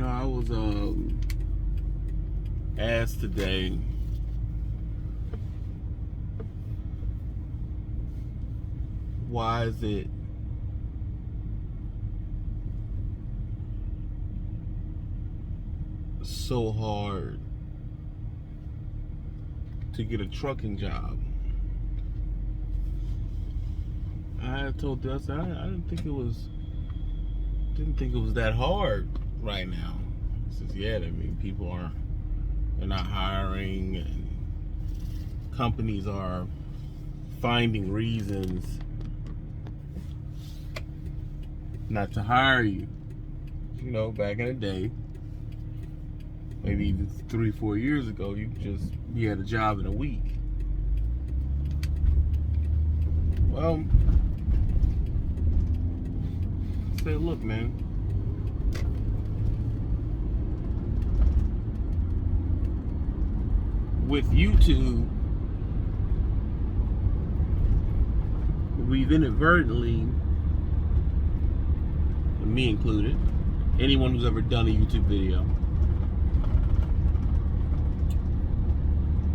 I was asked today why is it so hard to get a trucking job. I told them, I said, I didn't think it was that hard right now. He says, yeah, I mean, they're not hiring, and companies are finding reasons not to hire you. Back in the day, maybe even 3-4 years ago, you had a job in a week. Well, I said, look, man, with YouTube, we've inadvertently, me included, anyone who's ever done a YouTube video,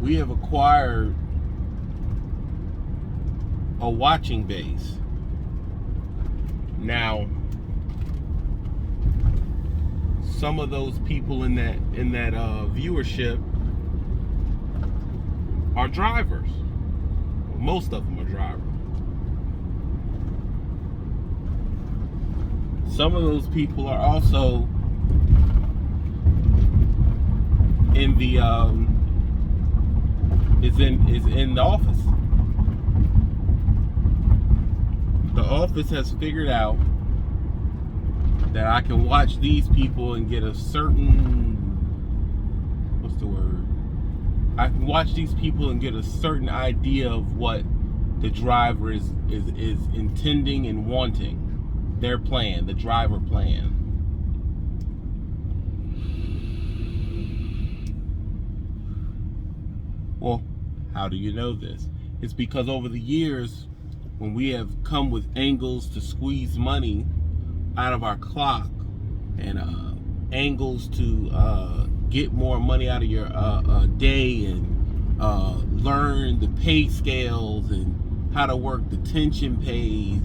we have acquired a watching base. Now, some of those people in that viewership are drivers. Most of them are drivers. Some of those people are also in the is in the office. The office has figured out that I can watch these people and get a certain, I can watch these people and get a certain idea of what the driver is intending and wanting. Their plan, the driver plan. Well, how do you know this? It's because over the years, when we have come with angles to squeeze money out of our clock and angles to get more money out of your day and learn the pay scales and how to work the tension pays,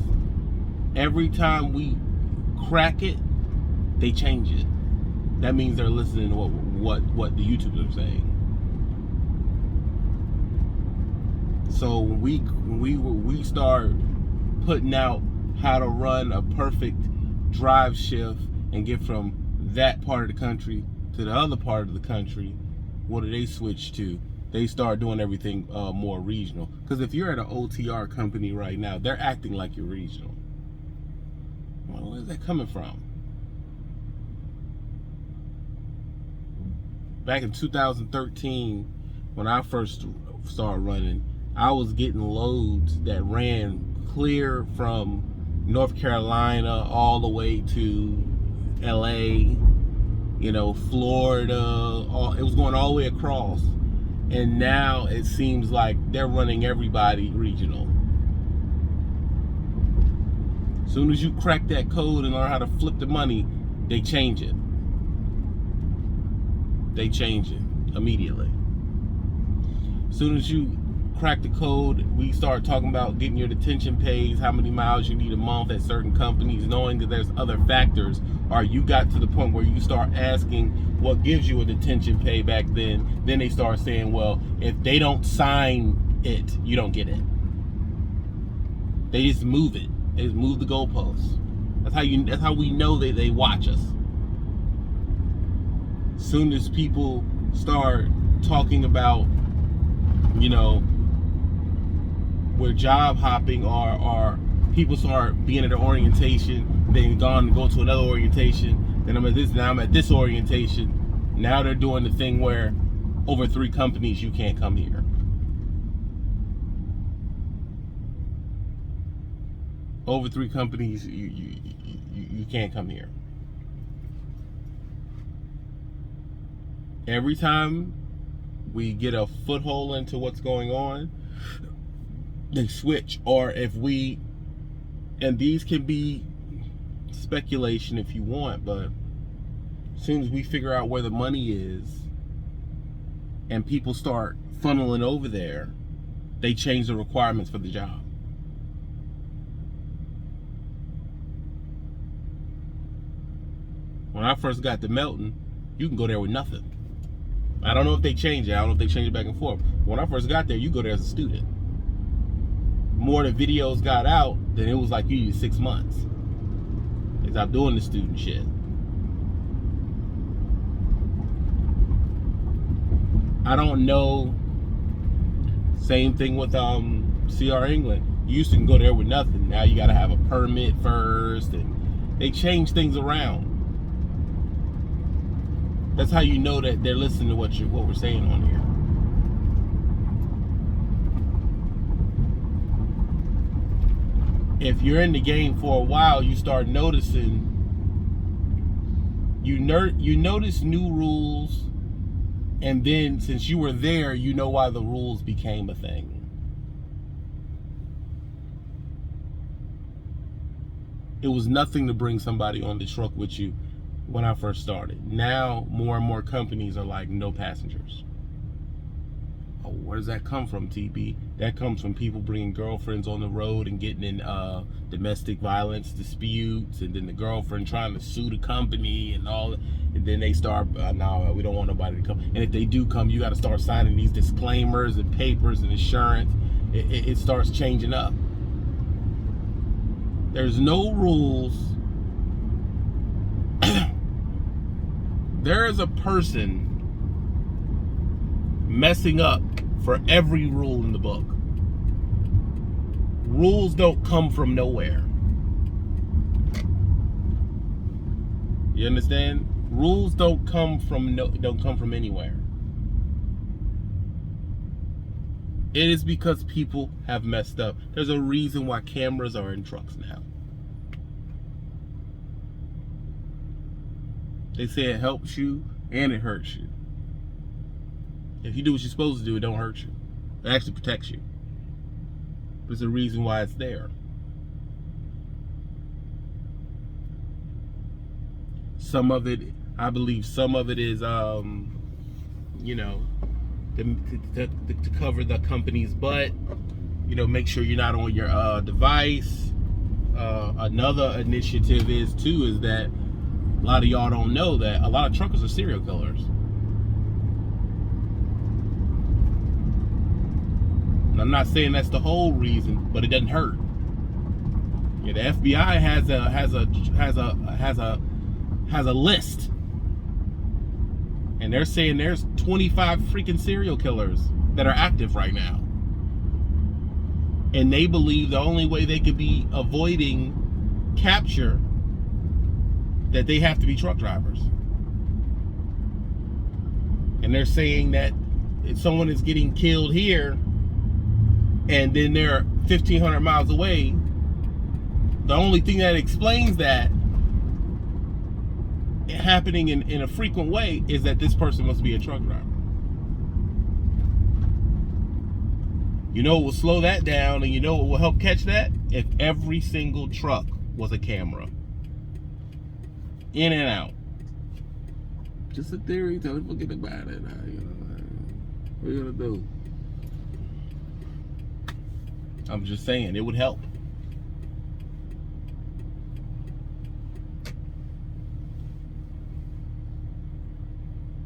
every time we crack it, they change it. That means they're listening to what the YouTubers are saying. So when we start putting out how to run a perfect drive shift and get from that part of the country to the other part of the country, what do they switch to? They start doing everything more regional. Because if you're at an OTR company right now, they're acting like you're regional. Well, where's that coming from? Back in 2013, when I first started running, I was getting loads that ran clear from North Carolina all the way to LA, Florida. It was going all the way across. And now it seems like they're running everybody regional. As soon as you crack that code and learn how to flip the money, they change it. They change it immediately. As soon as you crack the code, we start talking about getting your detention pays, how many miles you need a month at certain companies, knowing that there's other factors. Or you got to the point where you start asking what gives you a detention pay back then they start saying, well, if they don't sign it, you don't get it. They just move it. They just move the goalposts. That's how we know that they watch us. As soon as people start talking about, we're job hopping, or people start being at an orientation, then go to another orientation, then I'm at this orientation. Now they're doing the thing where over 3 companies you can't come here. Over 3 companies you can't come here. Every time we get a foothold into what's going on, they switch. Or and these can be speculation if you want, but As soon as we figure out where the money is and people start funneling over there, they change the requirements for the job. When I first got to Melton, you can go there with nothing. I don't know if they change it. I don't know if they change it back and forth. When I first got there, you go there as a student. More the videos got out, then it was like you needed 6 months. They stopped doing the student shit. I don't know. Same thing with CR England. You used to go there with nothing. Now you got to have a permit first, and they change things around. That's how you know that they're listening to what we're saying on here. If you're in the game for a while, you start noticing. You notice new rules. And then, since you were there, you know why the rules became a thing. It was nothing to bring somebody on the truck with you when I first started. Now, more and more companies are like, no passengers. Oh, where does that come from, TB? That comes from people bringing girlfriends on the road and getting in domestic violence disputes, and then the girlfriend trying to sue the company and all that. And then they start, no, we don't want nobody to come. And if they do come, you got to start signing these disclaimers and papers and insurance. It starts changing up. There's no rules. There is a person messing up for every rule in the book. Rules don't come from nowhere. You understand? Rules don't come from anywhere. It is because people have messed up. There's a reason why cameras are in trucks now. They say it helps you and it hurts you. If you do what you're supposed to do, it don't hurt you. It actually protects you. There's a reason why it's there. Some of it, I believe some of it is, you know, to cover the company's butt. You know, make sure you're not on your device. Another initiative is that a lot of y'all don't know that a lot of truckers are serial killers. And I'm not saying that's the whole reason, but it doesn't hurt. Yeah, the FBI has a list, and they're saying there's 25 freaking serial killers that are active right now, and they believe the only way they could be avoiding capture, that they have to be truck drivers. And they're saying that if someone is getting killed here and then they're 1,500 miles away, the only thing that explains that happening in a frequent way is that this person must be a truck driver. You know what will slow that down, and you know what will help catch that? If every single truck was a camera. In and out. Just a theory, don't forget about it. You know, what are you gonna do? I'm just saying, it would help.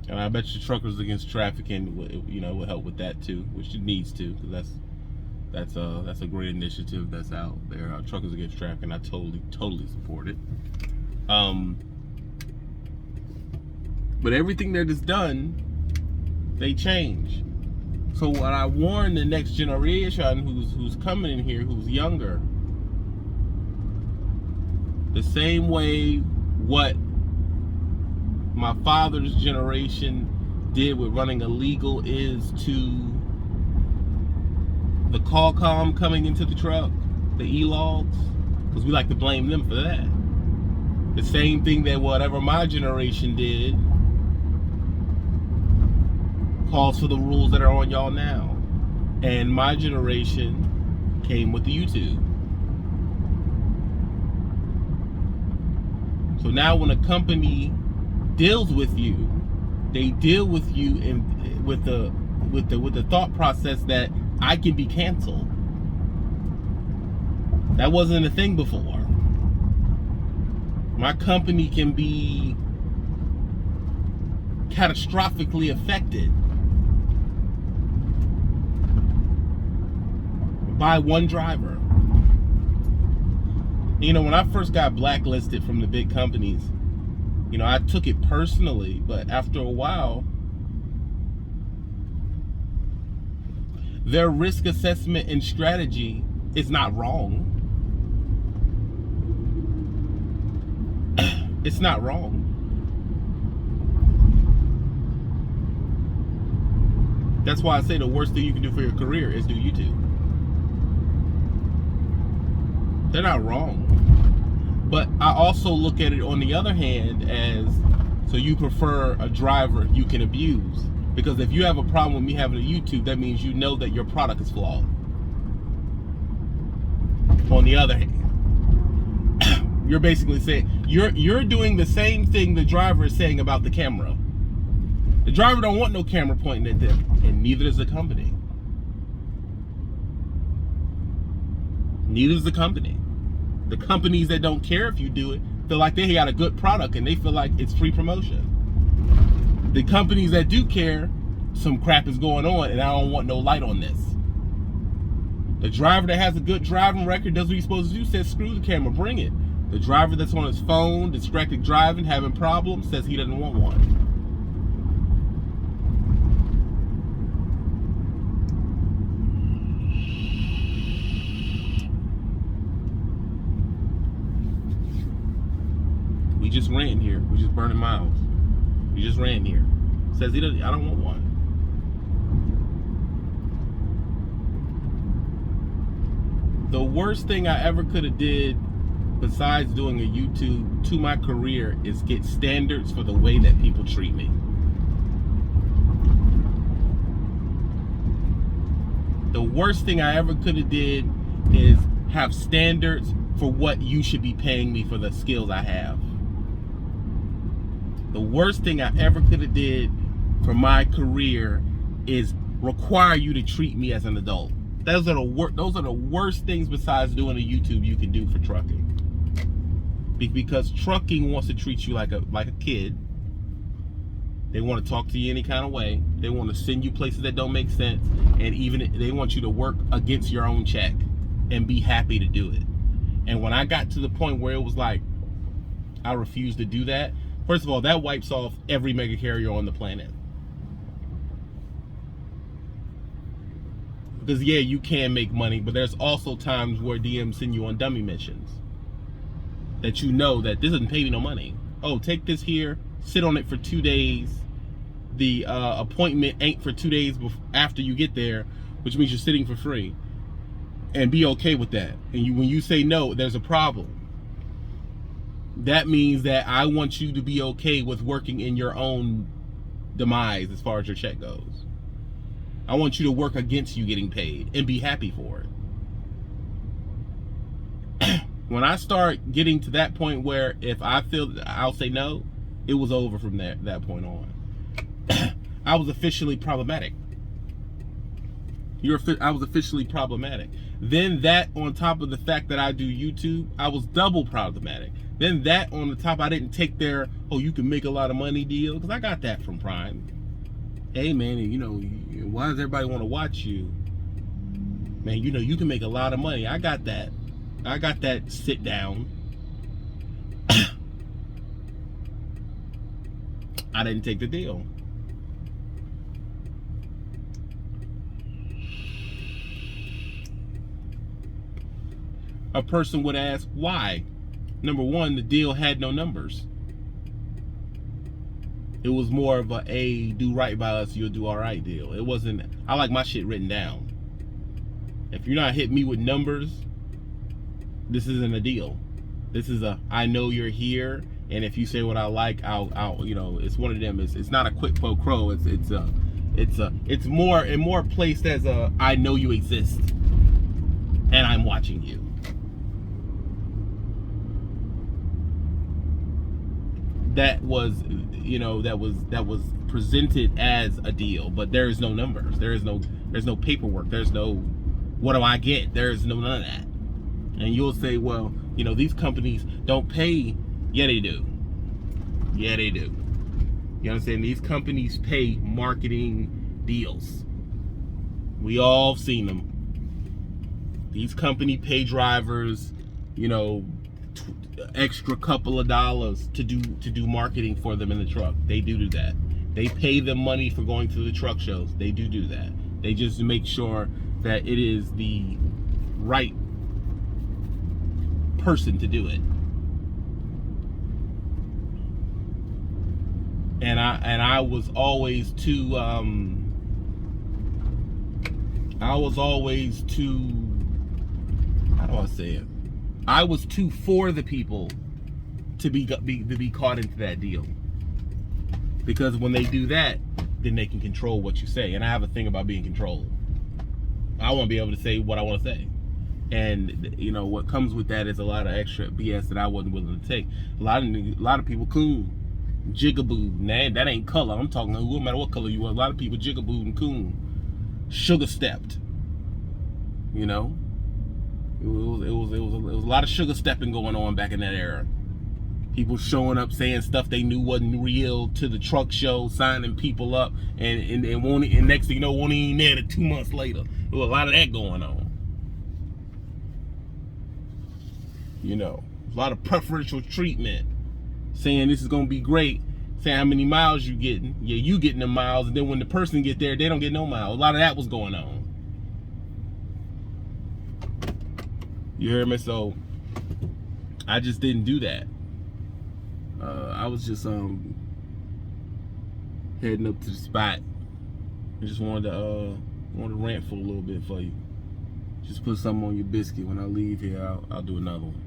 And I bet you Truckers Against Trafficking, you know, will help with that too, which it needs to, because that's a great initiative that's out there. Truckers Against Trafficking, I totally support it. But everything that is done, they change. So what I warn the next generation who's coming in here, who's younger, the same way what my father's generation did with running illegal is to the Qualcomm coming into the truck, the e-logs, because we like to blame them for that. The same thing that whatever my generation did calls for the rules that are on y'all now. And my generation came with the YouTube. So now when a company deals with you. They deal with you in with the thought process that I can be canceled. That wasn't a thing before. My company can be catastrophically affected by one driver. You know, when I first got blacklisted from the big companies, you know, I took it personally, but after a while, their risk assessment and strategy is not wrong. It's not wrong. That's why I say the worst thing you can do for your career is do YouTube. They're not wrong. But I also look at it on the other hand as, so you prefer a driver you can abuse. Because if you have a problem with me having a YouTube, that means you know that your product is flawed. On the other hand, you're basically saying, you're doing the same thing the driver is saying about the camera. The driver don't want no camera pointing at them, and neither does the company. Neither does the company. The companies that don't care if you do it feel like they got a good product and they feel like it's free promotion. The companies that do care, some crap is going on and I don't want no light on this. The driver that has a good driving record does what he's supposed to do, says screw the camera, bring it. The driver that's on his phone, distracted driving, having problems, says he doesn't want one. We just ran here. We just burning miles. We just ran here. Says he doesn't. I don't want one. The worst thing I ever could have did, besides doing a YouTube, to my career is get standards for the way that people treat me. The worst thing I ever could have did is have standards for what you should be paying me for the skills I have. The worst thing I ever could have did for my career is require you to treat me as an adult. Those are the worst things besides doing a YouTube you can do for trucking. Because trucking wants to treat you like a kid. They want to talk to you any kind of way. They want to send you places that don't make sense, and even they want you to work against your own check and be happy to do it. And when I got to the point where it was like I refused to do that, first of all, that wipes off every mega carrier on the planet. Because yeah, you can make money, but there's also times where DMs send you on dummy missions that you know that this doesn't pay me no money. Oh, take this here, sit on it for 2 days. The appointment ain't for 2 days after you get there, which means you're sitting for free. And be okay with that. And when you say no, there's a problem. That means that I want you to be okay with working in your own demise as far as your check goes. I want you to work against you getting paid and be happy for it. When I start getting to that point where if I feel I'll say no, it was over from that point on. I was officially problematic. I was officially problematic. Then that on top of the fact that I do YouTube, I was double problematic. Then that on the top, I didn't take their, oh, you can make a lot of money deal, because I got that from Prime. Hey man, you know, why does everybody want to watch you? Man, you know, you can make a lot of money. I got that. I got that sit down. I didn't take the deal. A person would ask, why? Number one, the deal had no numbers. It was more of a do right by us, you'll do all right deal. It wasn't, I like my shit written down. If you're not hitting me with numbers, this isn't a deal. This is a, I know you're here, and if you say what I like, I'll you know, it's one of them. It's not a quid pro quo. It's more placed as a, I know you exist, and I'm watching you. that was, that was presented as a deal, but there is no numbers, there's no paperwork, there's no what do I get, there's none of that. And you'll say, well, these companies don't pay. Yeah, they do. Yeah, they do. You understand? These companies pay marketing deals. We all seen them. These company pay drivers, extra couple of dollars to do marketing for them in the truck. They do that. They pay them money for going to the truck shows. They do that. They just make sure that it is the right person to do it. And I was always too how do I say it? I was too for the people to be caught into that deal. Because when they do that, then they can control what you say. And I have a thing about being controlled. I want to be able to say what I want to say. And what comes with that is a lot of extra BS that I wasn't willing to take. A lot of people coon, jigaboo. Nah, that ain't color. I'm talking. No matter what color you are. A lot of people jigaboo and coon, sugar stepped. It was a lot of sugar stepping going on back in that era. People showing up saying stuff they knew wasn't real to the truck show, signing people up, and next thing you know, won't even there 2 months later. There was a lot of that going on. A lot of preferential treatment, saying this is gonna be great, saying how many miles you getting. Yeah, you getting the miles, and then when the person get there, they don't get no miles. A lot of that was going on. You heard me? So I just didn't do that. I was just heading up to the spot. I just wanted to rant for a little bit for you. Just put something on your biscuit. When I leave here, I'll do another one.